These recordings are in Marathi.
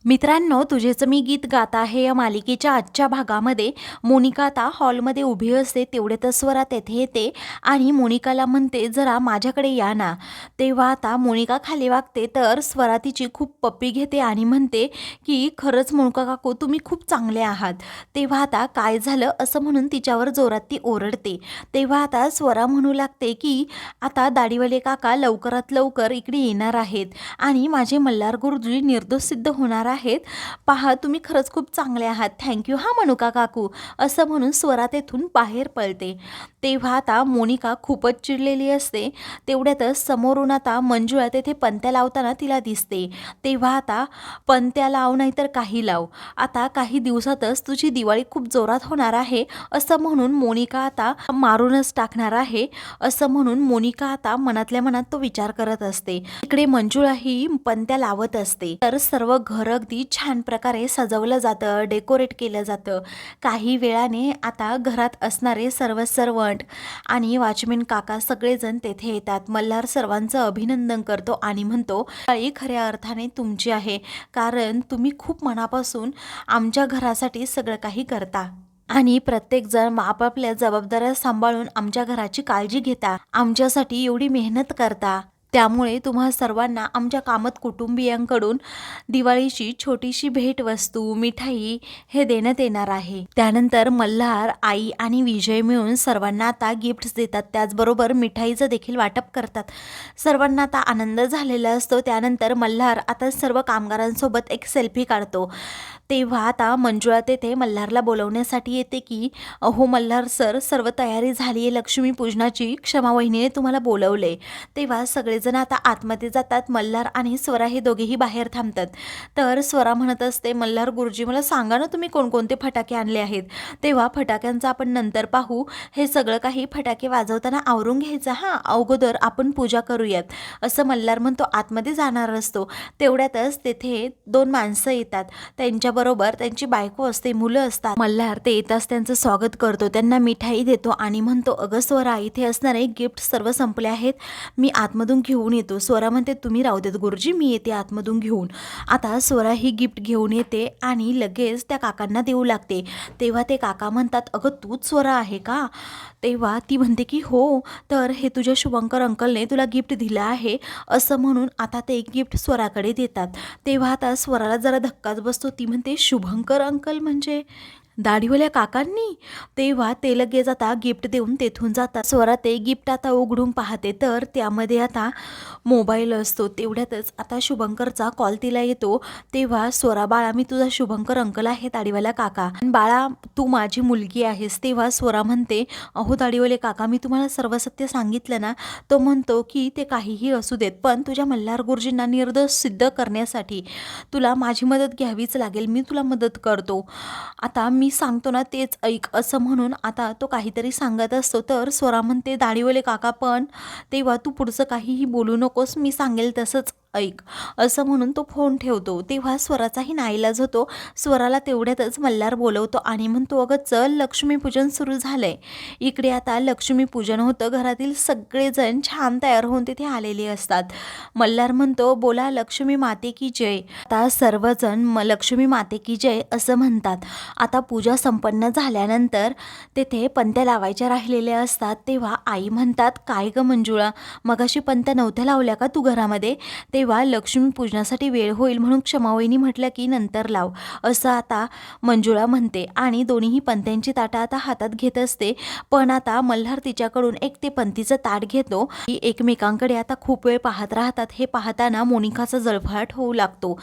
मित्रांनो, तुझेच मी गीत गात आहे या मालिकेच्या आजच्या भागामध्ये मोनिका आता हॉलमध्ये उभी असते. तेवढ्यातच स्वरा तेथे येते आणि मोनिकाला म्हणते, जरा माझ्याकडे या ना. तेव्हा आता मोनिका खाली वागते तर स्वरा तिची खूप पप्पी घेते आणि म्हणते की खरंच मोनिका काकू तुम्ही खूप चांगले आहात. तेव्हा आता काय झालं असं म्हणून तिच्यावर जोरात ती ओरडते. तेव्हा आता स्वरा म्हणू लागते की आता दाढीवाले काका लवकरात लवकर इकडे येणार आहेत आणि माझे मल्हार गुरुजी निर्दोष सिद्ध होणार आहेत. पहा तुम्ही खरंच खूप चांगले आहात. थँक्यू हा मनुका काकू, असं म्हणून स्वरा तेथून बाहेर पळते. तेव्हा आता मोनिका खूपच चिडलेली असते. तेवढ्यातच समोरून आता मंजुळा तेथे पणत्या लावताना तिला दिसते. तेव्हा आता पणत्या लाव नाही तर काही लाव, आता काही दिवसातच तुझी दिवाळी खूप जोरात होणार आहे, असं म्हणून मोनिका आता मारूनच टाकणार आहे, असं म्हणून मोनिका आता मनातल्या मनात तो विचार करत असते. इकडे मंजुळा ही पणत्या लावत असते तर सर्व घर अगदी छान प्रकारे सजवलं जातं, डेकोरेट केलं जातं. काही वेळाने आता घरात असणारे सर्व सर्वंट आणि वॉचमॅन काका सगळेजण तेथे येतात. मल्हार सर्वांचं अभिनंदन करतो आणि म्हणतो, दिवाळी खऱ्या अर्थाने तुमची आहे, कारण तुम्ही खूप मनापासून आमच्या घरासाठी सगळं काही करता आणि प्रत्येकजण आपापल्या जबाबदाऱ्या सांभाळून आमच्या घराची काळजी घेता, आमच्यासाठी एवढी मेहनत करता. त्यामुळे तुम्हा सर्वांना आमच्या कामत कुटुंबियांकडून दिवाळीची छोटीशी भेटवस्तू, मिठाई हे देण्यात येणार आहे. त्यानंतर मल्हार, आई आणि विजय मिळून सर्वांना आता गिफ्ट्स देतात, त्याचबरोबर मिठाईचं देखील वाटप करतात. सर्वांना आता आनंद झालेला असतो. त्यानंतर मल्हार आता सर्व कामगारांसोबत एक सेल्फी काढतो. तेव्हा आता मंजुळा तेथे मल्हारला बोलवण्यासाठी येते की अहो मल्हार सर, सर्व तयारी झाली आहे लक्ष्मीपूजनाची, क्षमा वहिनीने तुम्हाला बोलवले. तेव्हा सगळेजण आता आतमध्ये जातात. मल्हार आणि स्वरा हे दोघेही बाहेर थांबतात. तर स्वरा म्हणत असते, मल्हार गुरुजी मला सांगा ना तुम्ही कोणकोणते फटाके आणले आहेत. तेव्हा फटाक्यांचं आपण नंतर पाहू, हे सगळं काही फटाके वाजवताना आवरून घ्यायचं हां, अगोदर आपण पूजा करूयात, असं मल्हार म्हणतो. आतमध्ये जाणार असतो. तेवढ्यातच तेथे दोन माणसं येतात. त्यांच्याबरोबर त्यांची बायको असते, मुलं असतात. मल्हार ते येताच त्यांचं स्वागत करतो, त्यांना मिठाई देतो आणि म्हणतो, अगं स्वरा, इथे असणारे गिफ्ट सर्व संपले आहेत, मी आतमधून घेऊन येतो. स्वरा म्हणते, तुम्ही राहू देत गुरुजी, मी येते आतमधून घेऊन. आता स्वरा ही गिफ्ट घेऊन येते आणि लगेच त्या काकांना देऊ लागते. तेव्हा ते काका म्हणतात, अगं तूच स्वरा आहे का? तेव्हा ती म्हणते की हो, तर हे तुझ्या शुभंकर अंकलने तुला गिफ्ट दिलं आहे, असं म्हणून आता ते गिफ्ट स्वराकडे देतात. तेव्हा आता स्वराला जरा धक्काच बसतो. ती म्हणते, शुभंकर अंकल म्हणजे दाढीवाल्या काकांनी? तेव्हा ते लगेच आता गिफ्ट देऊन तेथून जातात. स्वरा ते गिफ्ट आता उघडून पाहते तर त्यामध्ये आता मोबाईल असतो. तेवढ्यातच आता शुभंकरचा कॉल तिला येतो. तेव्हा स्वरा, बाळा मी तुझा शुभंकर अंकल आहे, दाढीवाला काका, बाळा तू माझी मुलगी आहेस. तेव्हा स्वरा म्हणते, अहो दाढीवाले काका, मी तुम्हाला सर्व सत्य सांगितलं ना. तो म्हणतो की ते काहीही असू देत, पण तुझ्या मल्हार गुरुजींना निर्दोष सिद्ध करण्यासाठी तुला माझी मदत घ्यावीच लागेल, मी तुला मदत करतो. आता मी सांगतो ना तेच ऐक, असं म्हणून आता तो काहीतरी सांगत असतो. तर स्वरा म्हणते, दाढीवाले काका पण, तेव्हा तू पुढचं काहीही बोलू नकोस, मी सांगेल तसंच ऐक, असं म्हणून तो फोन ठेवतो. तेव्हा स्वराचाही नाईलाज होतो. स्वराला तेवढ्यातच मल्हार बोलवतो आणि म्हणतो, अगं चल, लक्ष्मीपूजन सुरू झालंय. इकडे आता लक्ष्मीपूजन होतं. घरातील सगळेजण छान तयार होऊन तिथे आलेले असतात. मल्हार म्हणतो, बोला लक्ष्मी माते की जय. आता सर्वजण लक्ष्मी माते की जय असं म्हणतात. आता पूजा संपन्न झाल्यानंतर तेथे पणत्या लावायच्या राहिलेल्या असतात. तेव्हा आई म्हणतात, काय ग मंजुळा, मगाशी पणत्या नव्हत्या लावल्या का तू घरामध्ये? तेव्हा लक्ष्मीपूजनासाठी वेळ होईल म्हणून क्षमावहिनी म्हटलं की नंतर लाव, असं आता मंजुळा म्हणते आणि दोन्हीही पणत्यांची ताटं आता हातात घेत असते. पण आता मल्हार तिच्याकडून एक ते पणतीचं ताट घेतो. एकमेकांकडे आता खूप वेळ पाहत राहतात. हे पाहताना मोनिकाचा जळफळाट होऊ लागतो.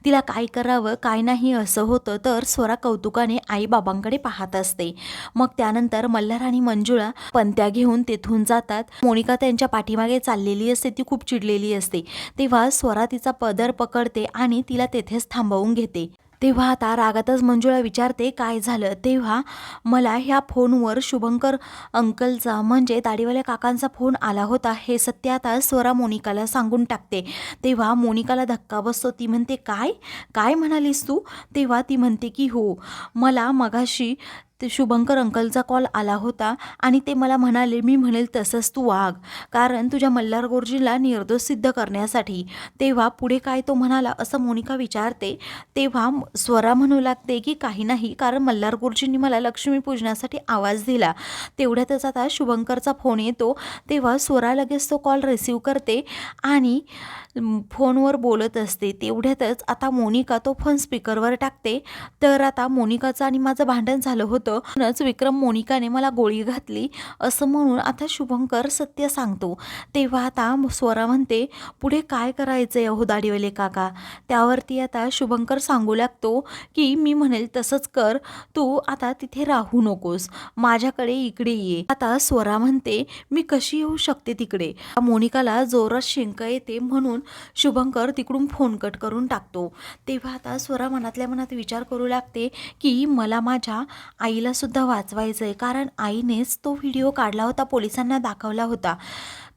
तिला काय करावं काय नाही असं होतं. तर स्वरा कौतुकाने आई बाबांकडे पाहत असते. मग त्यानंतर मल्हार आणि मंजुळा पणत्या घेऊन तेथून जातात. मोनिका त्यांच्या पाठीमागे चाललेली असते, ती खूप चिडलेली असते. तेव्हा स्वरा तिचा पदर पकडते आणि तिला तेथेच थांबवून घेते. तेव्हा आता रागातच मंजुळा विचारते, काय झालं? तेव्हा मला ह्या फोनवर शुभंकर अंकलचा म्हणजे दाढीवाल्या काकांचा फोन आला होता, हे सत्य आता स्वरा मोनिकाला सांगून टाकते. तेव्हा मोनिकाला धक्का बसतो. ती म्हणते, काय काय म्हणालीस तू? तेव्हा ती म्हणते की हो, मला मगाशी ते शुभंकर अंकलचा कॉल आला होता आणि ते मला म्हणाले मी म्हणेल तसंच तू वाग, कारण तुझ्या मल्हार गुरुजींना निर्दोष सिद्ध करण्यासाठी. तेव्हा पुढे काय तो म्हणाला असं मोनिका विचारते. तेव्हा स्वरा म्हणू लागते की काही नाही, कारण मल्हार गुरुजींनी मला लक्ष्मीपूजनासाठी आवाज दिला. तेवढ्यातच आता शुभंकरचा फोन येतो. तेव्हा स्वरा लगेच तो कॉल रिसीव करते आणि फोनवर बोलत असते. तेवढ्यातच आता मोनिका तो फोन स्पीकरवर टाकते. तर आता मोनिकाचं आणि माझं भांडण झालं होतं, म्हणूनच विक्रम मोनिकाने मला गोळी घातली असं म्हणून आता शुभंकर सत्य सांगतो. तेव्हा आता स्वरा म्हणते पुढे काय करायचं आहे हो दाढीवाले काका. त्यावरती आता शुभंकर सांगू लागतो की मी म्हणेल तसंच कर, तू आता तिथे राहू नकोस, माझ्याकडे इकडे ये. आता स्वरा म्हणते मी कशी येऊ शकते तिकडे. मोनिकाला जोरात शिंक येते म्हणून शुभंकर तिकडून फोन कट करून टाकतो. तेव्हा आता स्वरा मनातल्या मनात विचार करू लागते की मला माझ्या आईला सुद्धा वाचवायचं आहे, कारण आईनेच तो व्हिडिओ काढला होता, पोलिसांना दाखवला होता.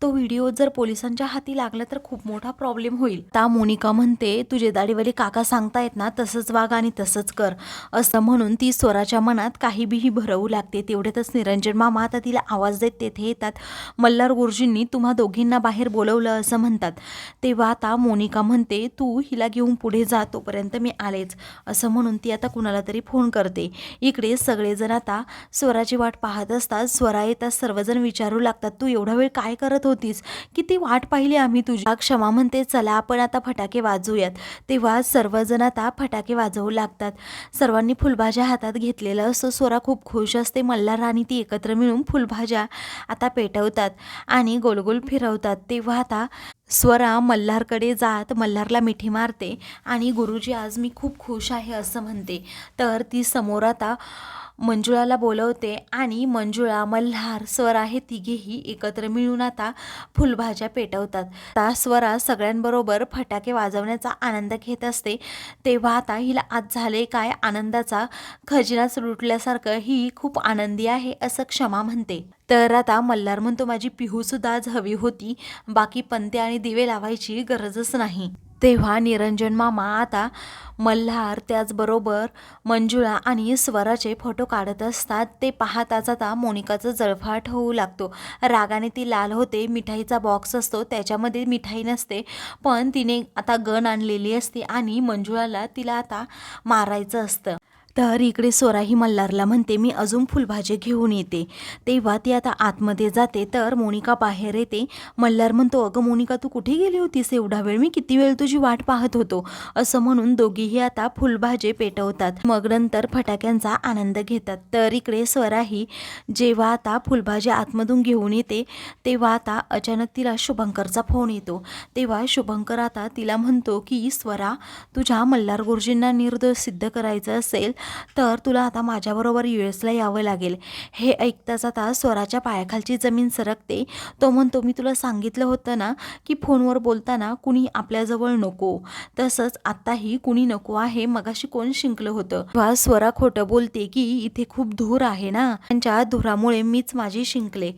तो व्हिडिओ जर पोलिसांच्या हाती लागला तर खूप मोठा प्रॉब्लेम होईल. आता मोनिका म्हणते तुझे दाढीवाले काका सांगतायत ना तसंच वाग आणि तसंच कर असं म्हणून ती स्वराच्या मनात काही बीही भरवू लागते. तेवढ्यातच निरंजन मामा आता तिला आवाज देत तेथे येतात. मल्हार गुरुजींनी तुम्हा दोघींना बाहेर बोलवलं असं म्हणतात. तेव्हा आता मोनिका म्हणते तू हिला घेऊन पुढे जा, तोपर्यंत मी आलेच असं म्हणून ती आता कुणाला तरी फोन करते. इकडे सगळेजण आता स्वराची वाट पाहत असतात. स्वरा येतात, सर्वजण विचारू लागतात तू एवढा वेळ काय करत होतीस, किती वाट पाहिली आम्ही तुझी. क्षमा म्हणते चला आपण आता फटाके वाजवूयात. तेव्हा सर्वजण आता फटाके वाजवू लागतात. सर्वांनी फुलभाज्या हातात घेतलेलं असं स्वरा खूप खुश असते. मल्हार आणि ती एकत्र मिळून फुलभाज्या आता पेटवतात आणि गोलगोल फिरवतात. तेव्हा आता स्वरा मल्हारकडे जात मल्हारला मिठी मारते आणि गुरुजी आज मी खूप खुश आहे असं म्हणते. तर ती समोर आता मंजुळाला बोलवते आणि मंजुळा, मल्हार, स्वरा हे तिघेही एकत्र मिळून आता फुलभाज्या पेटवतात. आता स्वरा सगळ्यांबरोबर फटाके वाजवण्याचा आनंद घेत असते. तेव्हा आता हिला आज झाले काय, आनंदाचा खजिनाच लुटल्यासारखं ही खूप आनंदी आहे असं क्षमा म्हणते. तर आता मल्हार म्हणतो माझी पिहूसुद्धा आज हवी होती, बाकी पणत्या आणि दिवे लावायची गरजच नाही. तेव्हा निरंजन मामा आता मल्हार त्याचबरोबर मंजुळा आणि स्वराचे फोटो काढत असतात. ते पाहताच आता मोनिकाचं जळफाट होऊ लागतो. रागाने ती लाल होते. मिठाईचा बॉक्स असतो त्याच्यामध्ये मिठाई नसते, पण तिने आता गन आणलेली असते आणि मंजुळाला तिला आता मारायचं असतं. तर इकडे स्वरा ही मल्हारला म्हणते मी अजून फुलभाजी घेऊन येते. तेव्हा ती आता आतमध्ये जाते तर मोनिका बाहेर येते. मल्हार म्हणतो अगं मोनिका तू कुठे गेली होतीस एवढा वेळ, मी किती वेळ तुझी वाट पाहत होतो असं म्हणून दोघीही आता फुलभाजी पेटवतात. मग नंतर फटाक्यांचा आनंद घेतात. तर इकडे स्वरा ही जेव्हा आता फुलभाजी आतमधून घेऊन येते तेव्हा आता अचानक तिला शुभंकरचा फोन येतो. तेव्हा शुभंकर आता तिला म्हणतो की स्वरा तुझ्या मल्हार गुरुजींना निर्दोष सिद्ध करायचं असेल तर तुला आता माझ्याबरोबर US ला यावं लागेल. हे ऐकताच आता स्वराच्या पायाखालची जमीन सरकते. तो म्हणतो मी तुला सांगितलं होतं ना की फोनवर बोलताना कुणी आपल्याजवळ नको, तसंच आत्ताही कुणी नको आहे, मगाशी कोण शिंकलं होतं. तेव्हा स्वरा खोटं बोलते की इथे खूप धूर आहे ना, त्यांच्या धुरामुळे मीच माझी शिंकले.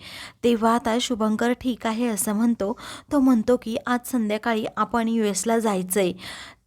तेव्हा आता शुभंकर ठीक आहे असं म्हणतो. तो म्हणतो की आज संध्याकाळी आपण US ला जायचंय.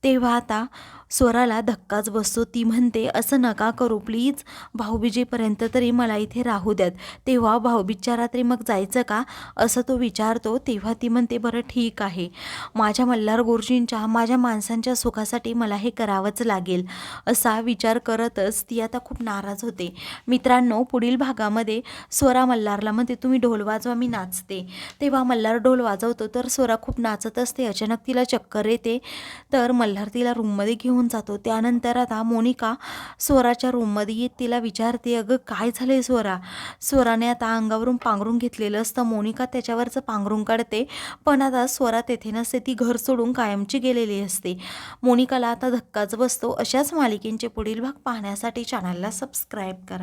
तेव्हा आता स्वराला धक्काच बसतो. ती म्हणते असं नका करू प्लीज, भाऊबीजेपर्यंत तरी मला इथे राहू द्यात. तेव्हा भाऊबीजच्या रात्री मग जायचं का असं तो विचारतो. तेव्हा ती म्हणते बरं ठीक आहे, माझ्या मल्हार गुरुजींच्या माझ्या माणसांच्या सुखासाठी मला हे करावंच लागेल असा विचार करतच ती आता खूप नाराज होते. मित्रांनो पुढील भागामध्ये स्वरा मल्हारला म्हणते तुम्ही ढोल वाजवा मी नाचते. तेव्हा मल्हार ढोल वाजवतो तर स्वरा खूप नाचत असते. अचानक तिला चक्कर येते तर मल्हार तिला रूममध्ये घेऊन जातो. त्यानंतर आता मोनिका स्वराच्या रूममध्ये येत तिला विचारते अगं काय झालंय स्वरा. स्वराने आता अंगावरून पांघरून घेतलेलं असतं. मोनिका त्याच्यावरचं पांघरून काढते पण आता स्वरा तेथे नसते, ती घर सोडून कायमची गेलेली असते. मोनिकाला आता धक्काच बसतो. अशाच मालिकेंचे पुढील भाग पाहण्यासाठी चॅनलला सबस्क्राईब करा.